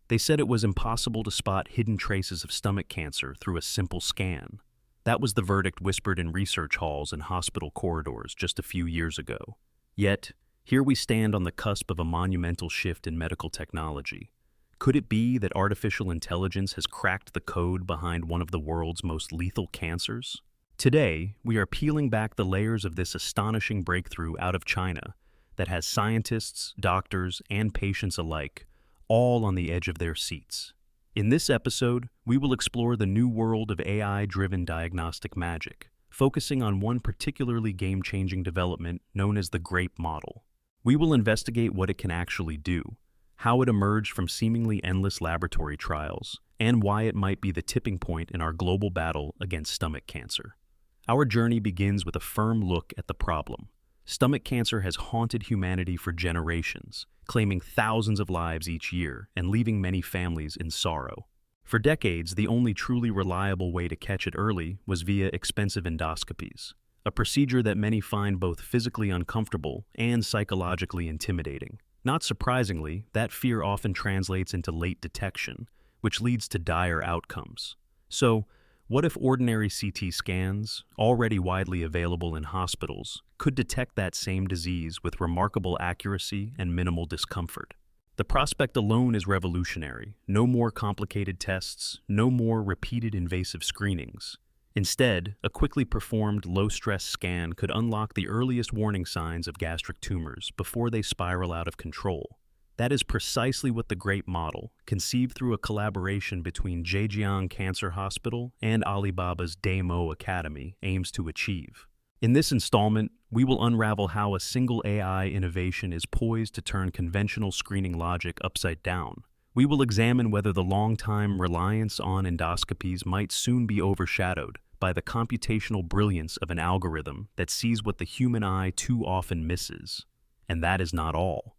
They said it was impossible to spot hidden traces of stomach cancer through a simple scan. That was the verdict whispered in research halls and hospital corridors just a few years ago. Yet, here we stand on the cusp of a monumental shift in medical technology. Could it be that artificial intelligence has cracked the code behind one of the world's most lethal cancers? Today, we are peeling back the layers of this astonishing breakthrough out of China that has scientists, doctors, and patients alike all on the edge of their seats. In this episode, we will explore the new world of AI-driven diagnostic magic, focusing on one particularly game-changing development known as the GRAPE model. We will investigate what it can actually do, how it emerged from seemingly endless laboratory trials, and why it might be the tipping point in our global battle against stomach cancer. Our journey begins with a firm look at the problem. Stomach cancer has haunted humanity for generations, claiming thousands of lives each year and leaving many families in sorrow. For decades, the only truly reliable way to catch it early was via expensive endoscopies, a procedure that many find both physically uncomfortable and psychologically intimidating. Not surprisingly, that fear often translates into late detection, which leads to dire outcomes. So, what if ordinary CT scans, already widely available in hospitals, could detect that same disease with remarkable accuracy and minimal discomfort? The prospect alone is revolutionary. No more complicated tests, no more repeated invasive screenings. Instead, a quickly performed low-stress scan could unlock the earliest warning signs of gastric tumors before they spiral out of control. That is precisely what the GRAPE model, conceived through a collaboration between Zhejiang Cancer Hospital and Alibaba's Daemo Academy, aims to achieve. In this installment, we will unravel how a single AI innovation is poised to turn conventional screening logic upside down. We will examine whether the long-time reliance on endoscopies might soon be overshadowed by the computational brilliance of an algorithm that sees what the human eye too often misses. And that is not all.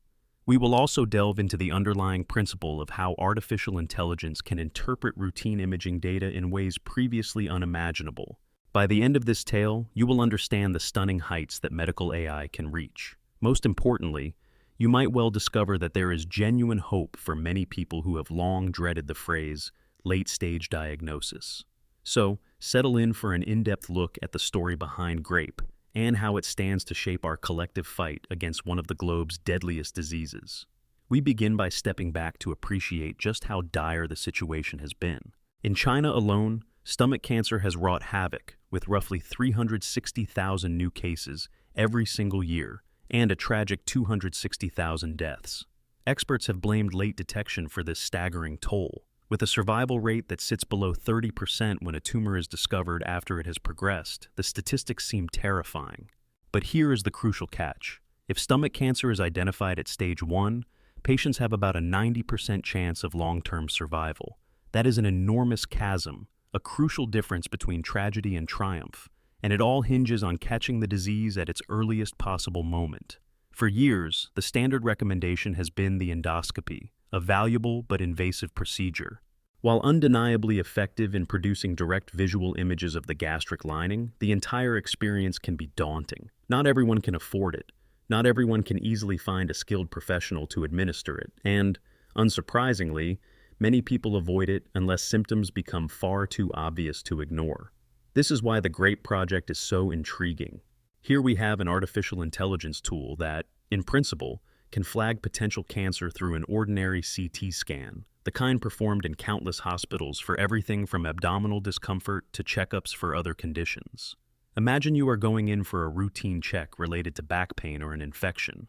We will also delve into the underlying principle of how artificial intelligence can interpret routine imaging data in ways previously unimaginable. By the end of this tale, you will understand the stunning heights that medical AI can reach. Most importantly, you might well discover that there is genuine hope for many people who have long dreaded the phrase late-stage diagnosis. So, settle in for an in-depth look at the story behind GRAPE and how it stands to shape our collective fight against one of the globe's deadliest diseases. We begin by stepping back to appreciate just how dire the situation has been. In China alone, stomach cancer has wrought havoc, with roughly 360,000 new cases every single year and a tragic 260,000 deaths. Experts have blamed late detection for this staggering toll, with a survival rate that sits below 30% when a tumor is discovered after it has progressed. The statistics seem terrifying. But here is the crucial catch. If stomach cancer is identified at stage 1, patients have about a 90% chance of long-term survival. That is an enormous chasm, a crucial difference between tragedy and triumph, and it all hinges on catching the disease at its earliest possible moment. For years, the standard recommendation has been the endoscopy, a valuable but invasive procedure. While undeniably effective in producing direct visual images of the gastric lining, the entire experience can be daunting. Not everyone can afford it. Not everyone can easily find a skilled professional to administer it, and, unsurprisingly, many people avoid it unless symptoms become far too obvious to ignore. This is why the GRAPE project is so intriguing. Here we have an artificial intelligence tool that, in principle, can flag potential cancer through an ordinary CT scan, the kind performed in countless hospitals for everything from abdominal discomfort to checkups for other conditions. Imagine you are going in for a routine check related to back pain or an infection,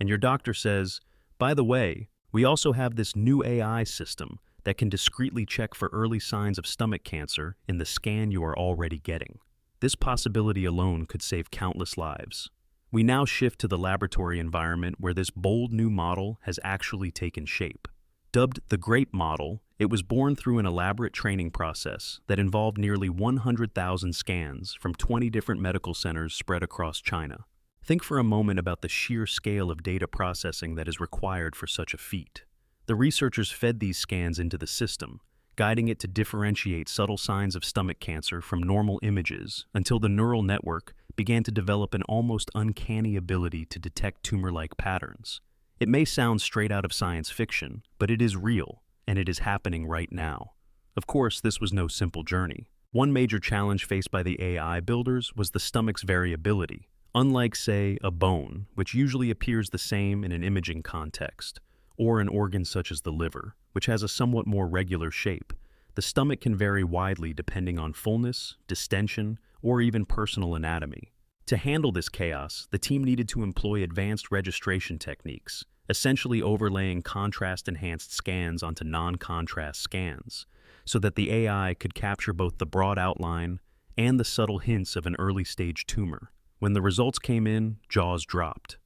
and your doctor says, "By the way, we also have this new AI system that can discreetly check for early signs of stomach cancer in the scan you are already getting." This possibility alone could save countless lives. We now shift to the laboratory environment where this bold new model has actually taken shape. Dubbed the GRAPE model, it was born through an elaborate training process that involved nearly 100,000 scans from 20 different medical centers spread across China. Think for a moment about the sheer scale of data processing that is required for such a feat. The researchers fed these scans into the system, guiding it to differentiate subtle signs of stomach cancer from normal images until the neural network began to develop an almost uncanny ability to detect tumor-like patterns. It may sound straight out of science fiction, but it is real, and it is happening right now. Of course, this was no simple journey. One major challenge faced by the AI builders was the stomach's variability. Unlike, say, a bone, which usually appears the same in an imaging context, or an organ such as the liver, which has a somewhat more regular shape, the stomach can vary widely depending on fullness, distension, or even personal anatomy. To handle this chaos, the team needed to employ advanced registration techniques, essentially overlaying contrast-enhanced scans onto non-contrast scans, so that the AI could capture both the broad outline and the subtle hints of an early-stage tumor. When the results came in, jaws dropped.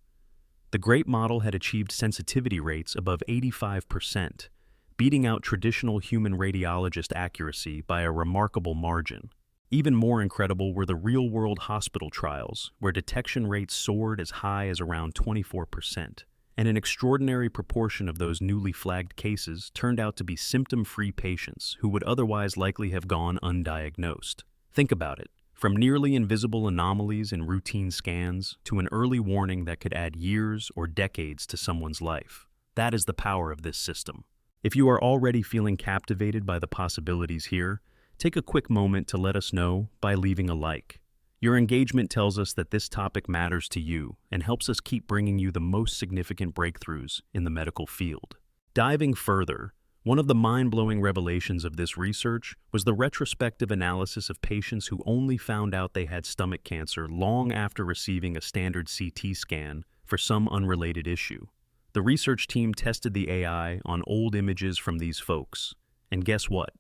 The GRAPE model had achieved sensitivity rates above 85%, beating out traditional human radiologist accuracy by a remarkable margin. Even more incredible were the real-world hospital trials, where detection rates soared as high as around 24%, and an extraordinary proportion of those newly flagged cases turned out to be symptom-free patients who would otherwise likely have gone undiagnosed. Think about it. From nearly invisible anomalies in routine scans to an early warning that could add years or decades to someone's life. That is the power of this system. If you are already feeling captivated by the possibilities here, take a quick moment to let us know by leaving a like. Your engagement tells us that this topic matters to you and helps us keep bringing you the most significant breakthroughs in the medical field. Diving further, one of the mind-blowing revelations of this research was the retrospective analysis of patients who only found out they had stomach cancer long after receiving a standard CT scan for some unrelated issue. The research team tested the AI on old images from these folks, and guess what?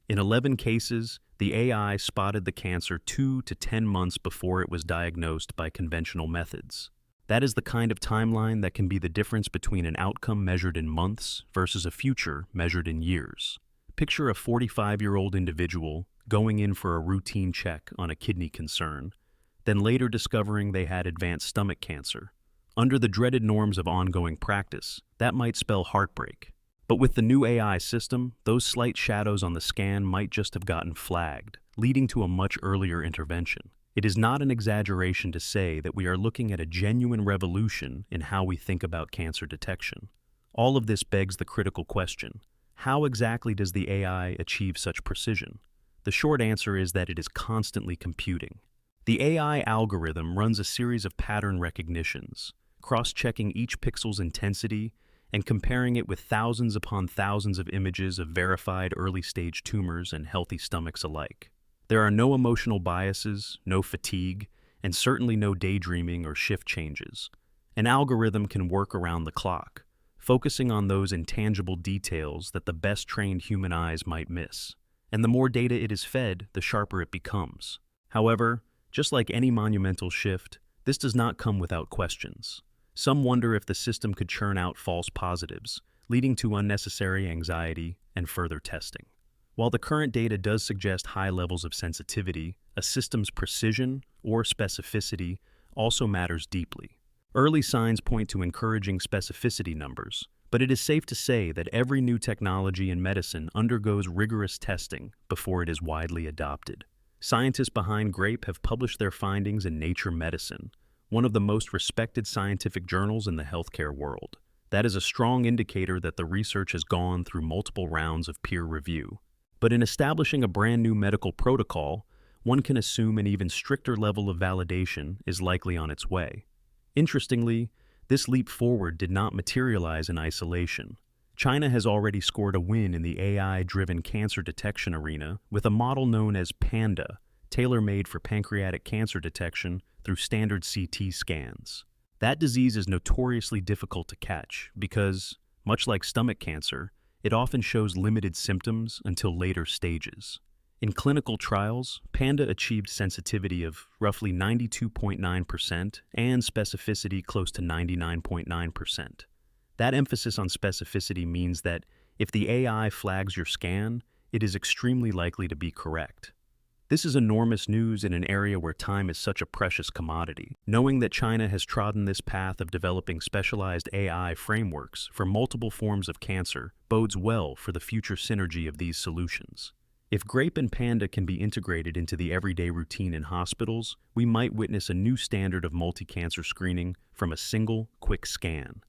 In 11 cases, the AI spotted the cancer 2 to 10 months before it was diagnosed by conventional methods. That is the kind of timeline that can be the difference between an outcome measured in months versus a future measured in years. Picture a 45-year-old individual going in for a routine check on a kidney concern, then later discovering they had advanced stomach cancer. Under the dreaded norms of ongoing practice, that might spell heartbreak. But with the new AI system, those slight shadows on the scan might just have gotten flagged, leading to a much earlier intervention. It is not an exaggeration to say that we are looking at a genuine revolution in how we think about cancer detection. All of this begs the critical question: how exactly does the AI achieve such precision? The short answer is that it is constantly computing. The AI algorithm runs a series of pattern recognitions, cross-checking each pixel's intensity and comparing it with thousands upon thousands of images of verified early-stage tumors and healthy stomachs alike. There are no emotional biases, no fatigue, and certainly no daydreaming or shift changes. An algorithm can work around the clock, focusing on those intangible details that the best-trained human eyes might miss. And the more data it is fed, the sharper it becomes. However, just like any monumental shift, this does not come without questions. Some wonder if the system could churn out false positives, leading to unnecessary anxiety and further testing. While the current data does suggest high levels of sensitivity, a system's precision or specificity also matters deeply. Early signs point to encouraging specificity numbers, but it is safe to say that every new technology in medicine undergoes rigorous testing before it is widely adopted. Scientists behind GRAPE have published their findings in Nature Medicine, one of the most respected scientific journals in the healthcare world. That is a strong indicator that the research has gone through multiple rounds of peer review. But in establishing a brand new medical protocol, one can assume an even stricter level of validation is likely on its way. Interestingly, this leap forward did not materialize in isolation. China has already scored a win in the AI-driven cancer detection arena with a model known as PANDA, tailor-made for pancreatic cancer detection through standard CT scans. That disease is notoriously difficult to catch because, much like stomach cancer, it often shows limited symptoms until later stages. In clinical trials, PANDA achieved sensitivity of roughly 92.9% and specificity close to 99.9%. That emphasis on specificity means that if the AI flags your scan, it is extremely likely to be correct. This is enormous news in an area where time is such a precious commodity. Knowing that China has trodden this path of developing specialized AI frameworks for multiple forms of cancer bodes well for the future synergy of these solutions. If GRAPE and PANDA can be integrated into the everyday routine in hospitals, we might witness a new standard of multi-cancer screening from a single, quick scan.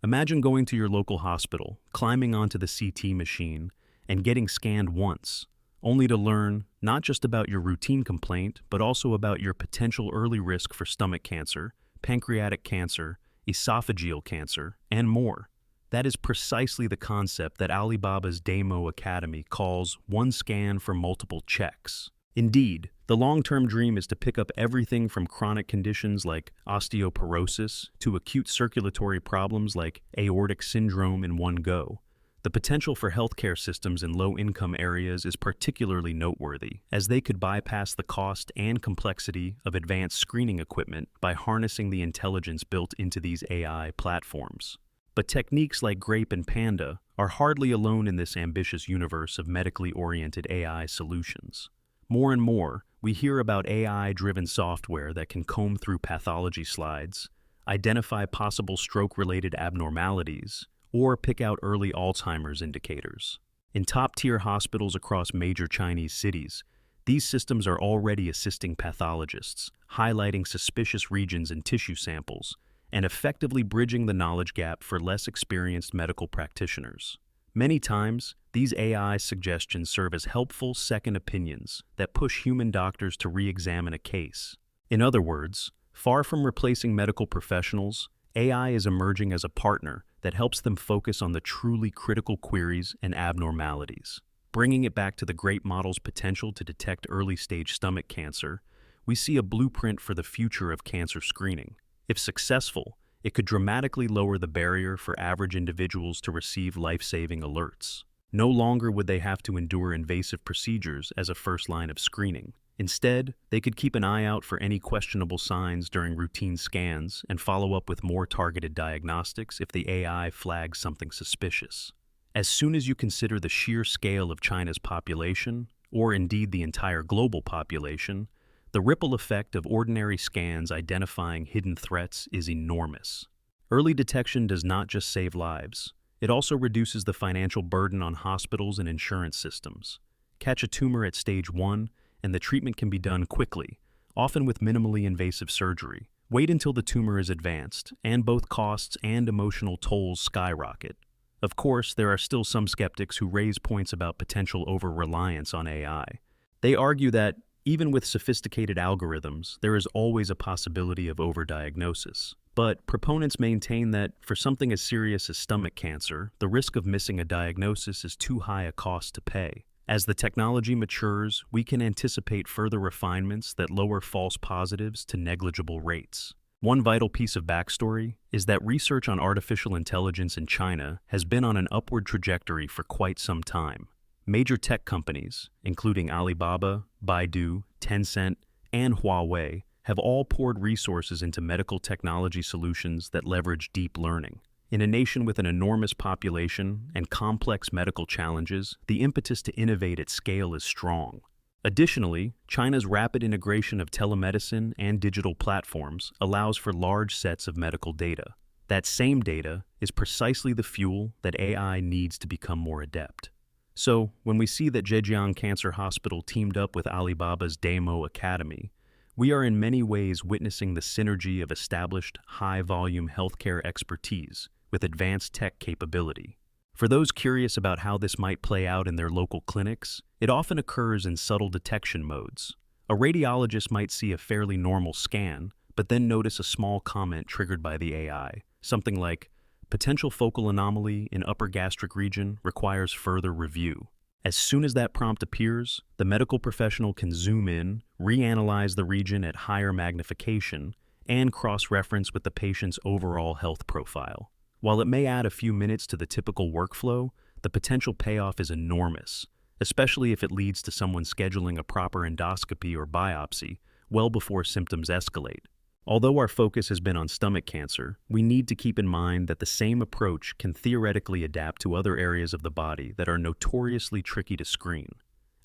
Imagine going to your local hospital, climbing onto the CT machine, and getting scanned once, only to learn not just about your routine complaint, but also about your potential early risk for stomach cancer, pancreatic cancer, esophageal cancer, and more. That is precisely the concept that Alibaba's Demo Academy calls one scan for multiple checks. Indeed, the long-term dream is to pick up everything from chronic conditions like osteoporosis to acute circulatory problems like aortic syndrome in one go. The potential for healthcare systems in low-income areas is particularly noteworthy, as they could bypass the cost and complexity of advanced screening equipment by harnessing the intelligence built into these AI platforms. But techniques like GRAPE and Panda are hardly alone in this ambitious universe of medically oriented AI solutions. More and more, we hear about AI-driven software that can comb through pathology slides, identify possible stroke-related abnormalities, or pick out early Alzheimer's indicators. In top-tier hospitals across major Chinese cities, these systems are already assisting pathologists, highlighting suspicious regions in tissue samples, and effectively bridging the knowledge gap for less experienced medical practitioners. Many times, these AI suggestions serve as helpful second opinions that push human doctors to re-examine a case. In other words, far from replacing medical professionals, AI is emerging as a partner that helps them focus on the truly critical queries and abnormalities. Bringing it back to the GRAPE model's potential to detect early-stage stomach cancer, we see a blueprint for the future of cancer screening. If successful, it could dramatically lower the barrier for average individuals to receive life-saving alerts. No longer would they have to endure invasive procedures as a first line of screening. Instead, they could keep an eye out for any questionable signs during routine scans and follow up with more targeted diagnostics if the AI flags something suspicious. As soon as you consider the sheer scale of China's population, or indeed the entire global population, the ripple effect of ordinary scans identifying hidden threats is enormous. Early detection does not just save lives, it also reduces the financial burden on hospitals and insurance systems. Catch a tumor at stage 1, and the treatment can be done quickly, often with minimally invasive surgery. Wait until the tumor is advanced, and both costs and emotional tolls skyrocket. Of course, there are still some skeptics who raise points about potential over-reliance on AI. They argue that, even with sophisticated algorithms, there is always a possibility of overdiagnosis. But proponents maintain that, for something as serious as stomach cancer, the risk of missing a diagnosis is too high a cost to pay. As the technology matures, we can anticipate further refinements that lower false positives to negligible rates. One vital piece of backstory is that research on artificial intelligence in China has been on an upward trajectory for quite some time. Major tech companies, including Alibaba, Baidu, Tencent, and Huawei, have all poured resources into medical technology solutions that leverage deep learning. In a nation with an enormous population and complex medical challenges, the impetus to innovate at scale is strong. Additionally, China's rapid integration of telemedicine and digital platforms allows for large sets of medical data. That same data is precisely the fuel that AI needs to become more adept. So, when we see that Zhejiang Cancer Hospital teamed up with Alibaba's Demo Academy, we are in many ways witnessing the synergy of established, high-volume healthcare expertise with advanced tech capability. For those curious about how this might play out in their local clinics, it often occurs in subtle detection modes. A radiologist might see a fairly normal scan, but then notice a small comment triggered by the AI, something like, "Potential focal anomaly in upper gastric region requires further review." As soon as that prompt appears, the medical professional can zoom in, reanalyze the region at higher magnification, and cross-reference with the patient's overall health profile. While it may add a few minutes to the typical workflow, the potential payoff is enormous, especially if it leads to someone scheduling a proper endoscopy or biopsy well before symptoms escalate. Although our focus has been on stomach cancer, we need to keep in mind that the same approach can theoretically adapt to other areas of the body that are notoriously tricky to screen.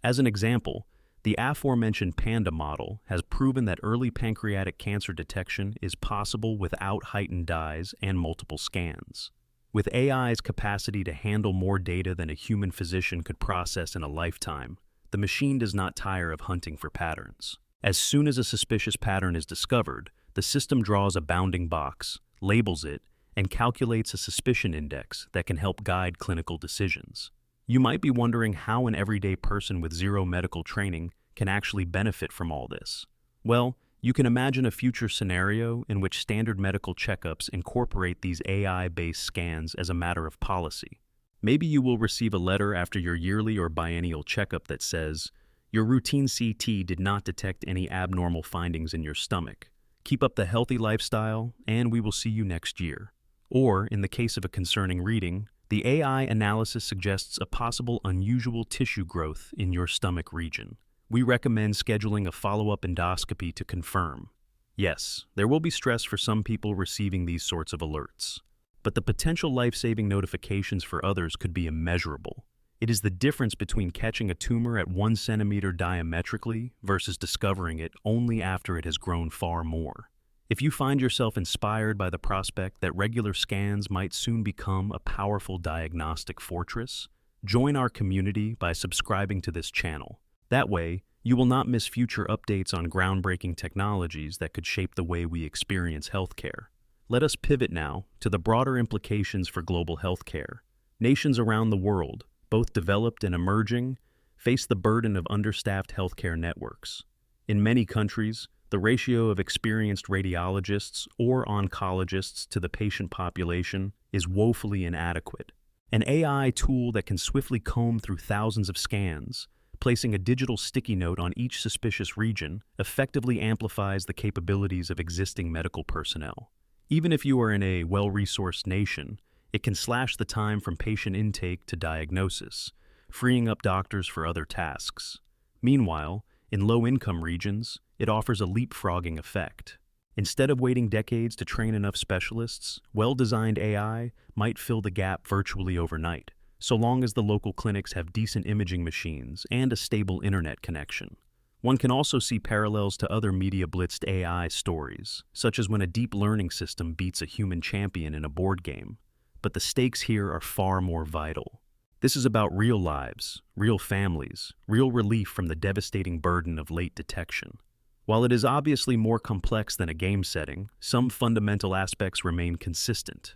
As an example, the aforementioned Panda model has proven that early pancreatic cancer detection is possible without heightened dyes and multiple scans. With AI's capacity to handle more data than a human physician could process in a lifetime, the machine does not tire of hunting for patterns. As soon as a suspicious pattern is discovered, the system draws a bounding box, labels it, and calculates a suspicion index that can help guide clinical decisions. You might be wondering how an everyday person with zero medical training can actually benefit from all this. Well, you can imagine a future scenario in which standard medical checkups incorporate these AI-based scans as a matter of policy. Maybe you will receive a letter after your yearly or biennial checkup that says, "Your routine CT did not detect any abnormal findings in your stomach. Keep up the healthy lifestyle, and we will see you next year." Or, in the case of a concerning reading, the AI analysis suggests a possible unusual tissue growth in your stomach region. We recommend scheduling a follow-up endoscopy to confirm. Yes, there will be stress for some people receiving these sorts of alerts, but the potential life-saving notifications for others could be immeasurable. It is the difference between catching a tumor at 1 centimeter diametrically versus discovering it only after it has grown far more. If you find yourself inspired by the prospect that regular scans might soon become a powerful diagnostic fortress, join our community by subscribing to this channel. That way, you will not miss future updates on groundbreaking technologies that could shape the way we experience healthcare. Let us pivot now to the broader implications for global healthcare. Nations around the world, both developed and emerging, face the burden of understaffed healthcare networks. In many countries, the ratio of experienced radiologists or oncologists to the patient population is woefully inadequate. An AI tool that can swiftly comb through thousands of scans, placing a digital sticky note on each suspicious region, effectively amplifies the capabilities of existing medical personnel. Even if you are in a well-resourced nation, it can slash the time from patient intake to diagnosis, freeing up doctors for other tasks. Meanwhile, in low-income regions, it offers a leapfrogging effect. Instead of waiting decades to train enough specialists, well-designed AI might fill the gap virtually overnight, so long as the local clinics have decent imaging machines and a stable internet connection. One can also see parallels to other media-blitzed AI stories, such as when a deep learning system beats a human champion in a board game. But the stakes here are far more vital. This is about real lives, real families, real relief from the devastating burden of late detection. While it is obviously more complex than a game setting, some fundamental aspects remain consistent.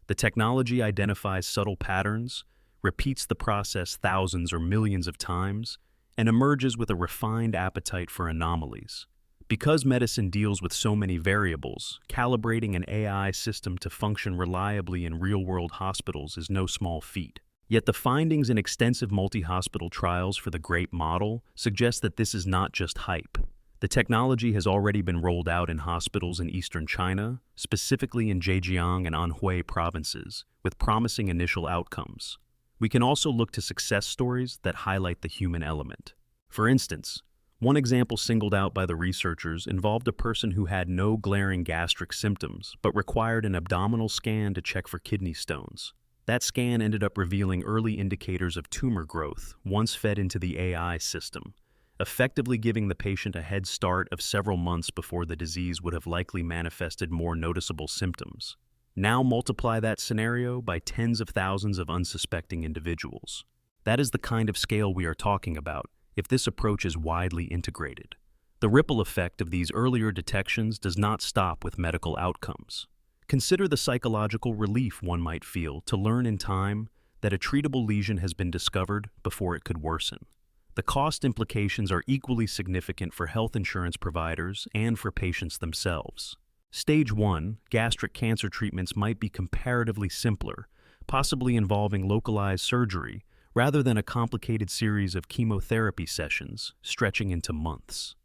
The technology identifies subtle patterns, repeats the process thousands or millions of times, and emerges with a refined appetite for anomalies. Because medicine deals with so many variables, calibrating an AI system to function reliably in real-world hospitals is no small feat. Yet the findings in extensive multi-hospital trials for the GRAPE model suggest that this is not just hype. The technology has already been rolled out in hospitals in eastern China, specifically in Zhejiang and Anhui provinces, with promising initial outcomes. We can also look to success stories that highlight the human element. For instance, one example singled out by the researchers involved a person who had no glaring gastric symptoms but required an abdominal scan to check for kidney stones. That scan ended up revealing early indicators of tumor growth once fed into the AI system, effectively giving the patient a head start of several months before the disease would have likely manifested more noticeable symptoms. Now multiply that scenario by tens of thousands of unsuspecting individuals. That is the kind of scale we are talking about if this approach is widely integrated. The ripple effect of these earlier detections does not stop with medical outcomes. Consider the psychological relief one might feel to learn in time that a treatable lesion has been discovered before it could worsen. The cost implications are equally significant for health insurance providers and for patients themselves. Stage 1, gastric cancer treatments might be comparatively simpler, possibly involving localized surgery, rather than a complicated series of chemotherapy sessions stretching into months.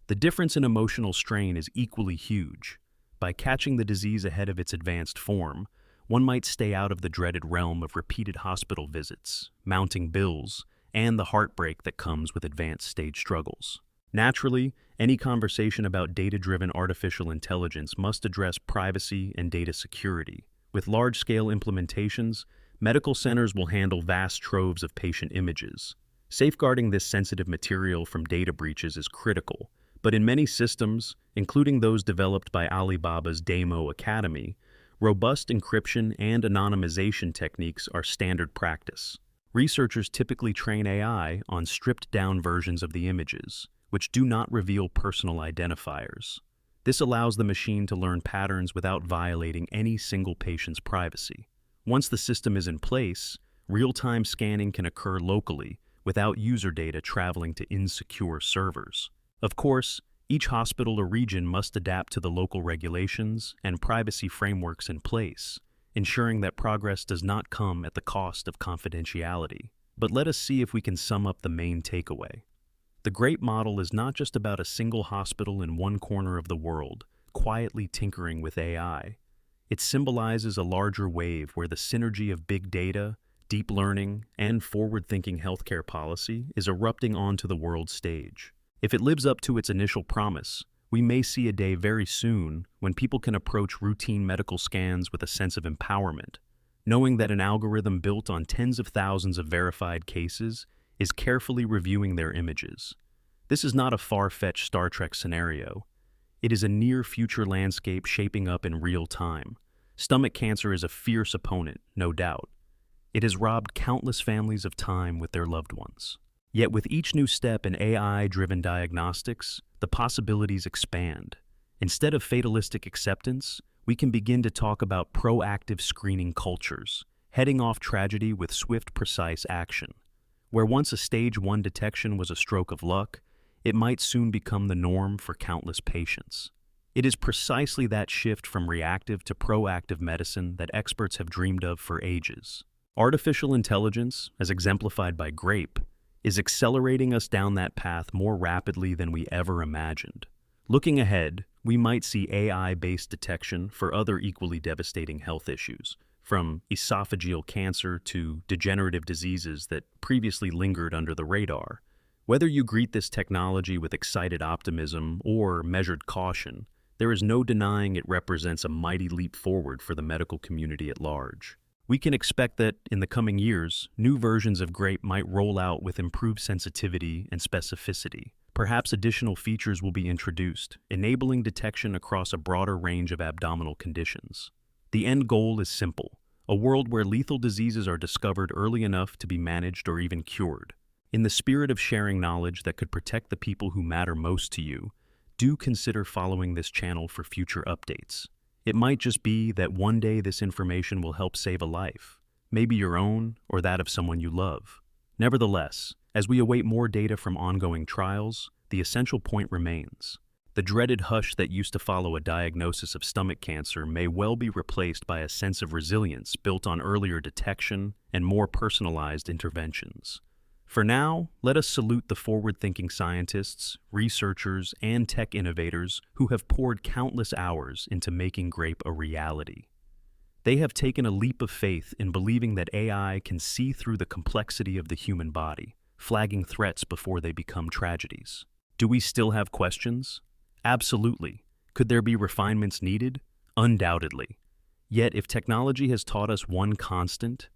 The difference in emotional strain is equally huge. By catching the disease ahead of its advanced form, one might stay out of the dreaded realm of repeated hospital visits, mounting bills, and the heartbreak that comes with advanced stage struggles. Naturally, any conversation about data-driven artificial intelligence must address privacy and data security. With large-scale implementations, medical centers will handle vast troves of patient images. Safeguarding this sensitive material from data breaches is critical, but in many systems, including those developed by Alibaba's Demo Academy, robust encryption and anonymization techniques are standard practice. Researchers typically train AI on stripped-down versions of the images, which do not reveal personal identifiers. This allows the machine to learn patterns without violating any single patient's privacy. Once the system is in place, real-time scanning can occur locally without user data traveling to insecure servers. Of course, each hospital or region must adapt to the local regulations and privacy frameworks in place, ensuring that progress does not come at the cost of confidentiality. But let us see if we can sum up the main takeaway. The GRAPE model is not just about a single hospital in one corner of the world, quietly tinkering with AI. It symbolizes a larger wave where the synergy of big data, deep learning, and forward-thinking healthcare policy is erupting onto the world stage. If it lives up to its initial promise, we may see a day very soon when people can approach routine medical scans with a sense of empowerment, knowing that an algorithm built on tens of thousands of verified cases is carefully reviewing their images. This is not a far-fetched Star Trek scenario. It is a near-future landscape shaping up in real time. Stomach cancer is a fierce opponent, no doubt. It has robbed countless families of time with their loved ones. Yet with each new step in AI-driven diagnostics, the possibilities expand. Instead of fatalistic acceptance, we can begin to talk about proactive screening cultures, heading off tragedy with swift, precise action. Where once a stage 1 detection was a stroke of luck, it might soon become the norm for countless patients. It is precisely that shift from reactive to proactive medicine that experts have dreamed of for ages. Artificial intelligence, as exemplified by GRAPE, is accelerating us down that path more rapidly than we ever imagined. Looking ahead, we might see AI-based detection for other equally devastating health issues, from esophageal cancer to degenerative diseases that previously lingered under the radar. Whether you greet this technology with excited optimism or measured caution, there is no denying it represents a mighty leap forward for the medical community at large. We can expect that, in the coming years, new versions of GRAPE might roll out with improved sensitivity and specificity. Perhaps additional features will be introduced, enabling detection across a broader range of abdominal conditions. The end goal is simple: a world where lethal diseases are discovered early enough to be managed or even cured. In the spirit of sharing knowledge that could protect the people who matter most to you, do consider following this channel for future updates. It might just be that one day this information will help save a life, maybe your own or that of someone you love. Nevertheless, as we await more data from ongoing trials, the essential point remains. The dreaded hush that used to follow a diagnosis of stomach cancer may well be replaced by a sense of resilience built on earlier detection and more personalized interventions. For now, let us salute the forward-thinking scientists, researchers, and tech innovators who have poured countless hours into making GRAPE a reality. They have taken a leap of faith in believing that AI can see through the complexity of the human body, flagging threats before they become tragedies. Do we still have questions? Absolutely. Could there be refinements needed? Undoubtedly. Yet, if technology has taught us one constant,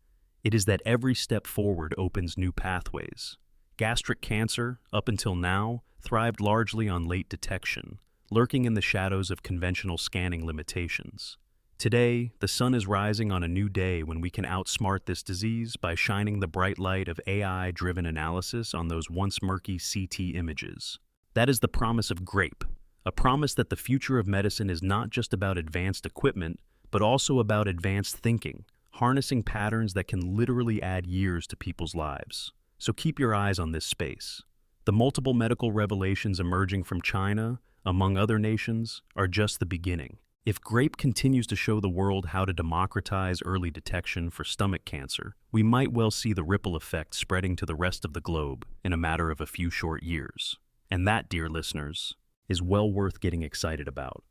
it is that every step forward opens new pathways. Gastric cancer, up until now, thrived largely on late detection, lurking in the shadows of conventional scanning limitations. Today, the sun is rising on a new day when we can outsmart this disease by shining the bright light of AI-driven analysis on those once murky CT images. That is the promise of GRAPE, a promise that the future of medicine is not just about advanced equipment, but also about advanced thinking, harnessing patterns that can literally add years to people's lives. So keep your eyes on this space. The multiple medical revelations emerging from China, among other nations, are just the beginning. If GRAPE continues to show the world how to democratize early detection for stomach cancer, we might well see the ripple effect spreading to the rest of the globe in a matter of a few short years. And that, dear listeners, is well worth getting excited about.